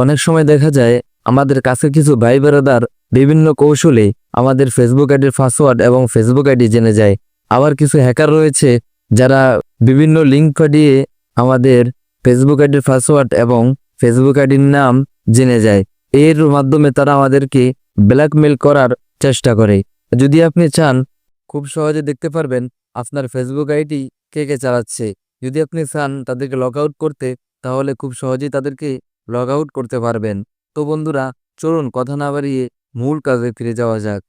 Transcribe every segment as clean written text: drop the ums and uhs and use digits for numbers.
অনেক সময় দেখা যায় আমাদের কাছে কিছু ভাই বেরাদার বিভিন্ন কৌশলে আমাদের ফেসবুক আইডির পাসওয়ার্ড এবং ফেসবুক আইডি জেনে যায়। আবার কিছু হ্যাকার রয়েছে যারা বিভিন্ন লিঙ্ক পাঠিয়ে আমাদের ফেসবুক আইডির পাসওয়ার্ড এবং ফেসবুক আইডির নাম জেনে যায়। এর মাধ্যমে তারা আমাদেরকে ব্ল্যাকমেল করার চেষ্টা করে। যদি আপনি চান খুব সহজে দেখতে পারবেন আপনার ফেসবুক আইডি কে কে চালাচ্ছে। যদি আপনি চান তাদেরকে লগ আউট করতে, তাহলে খুব সহজেই তাদেরকে লগ আউট করতে পারবেন। তো বন্ধুরা, চলুন কথা না বাড়িয়ে মূল কাজে ফিরে যাওয়া যাক।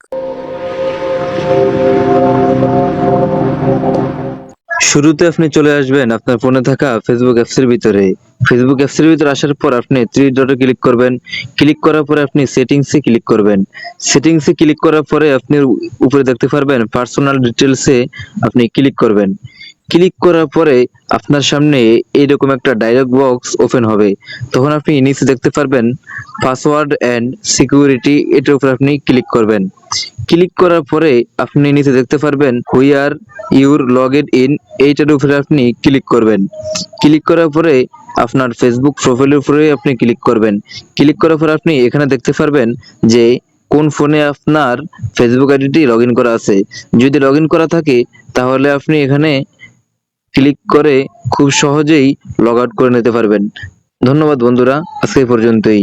শুরুতে আপনি চলে আসবেন আপনার ফোনে থাকা ফেসবুক অ্যাপসের ভিতরে। ফেসবুক অ্যাপসের ভিতরে আসার পর আপনি থ্রি ডটে ক্লিক করবেন। ক্লিক করার পরে আপনি সেটিংসে ক্লিক করবেন। সেটিংসে ক্লিক করার পরে আপনি উপরে দেখতে পারবেন পার্সোনাল ডিটেলসে আপনি ক্লিক করবেন। ক্লিক করার পরে আপনার সামনে এইরকম একটা ডায়লগ বক্স ওপেন হবে। তখন আপনি নিচে দেখতে পারবেন পাসওয়ার্ড অ্যান্ড সিকিউরিটি, এটার উপর আপনি ক্লিক করবেন। ক্লিক করার পরে আপনি নিচে দেখতে পারবেন হুইয়ার ইউর লগড ইন, এইটার উপরে আপনি ক্লিক করবেন। ক্লিক করার পরে আপনার ফেসবুক প্রোফাইলের উপরে আপনি ক্লিক করবেন। ক্লিক করার পরে আপনি এখানে দেখতে পারবেন যে কোন ফোনে আপনার ফেসবুক আইডিটি লগ ইন করা আছে। যদি লগ ইন করা থাকে তাহলে আপনি এখানে ক্লিক করে খুব সহজেই লগ আউট করে নিতে পারবেন। ধন্যবাদ বন্ধুরা, আজকে এই পর্যন্তই।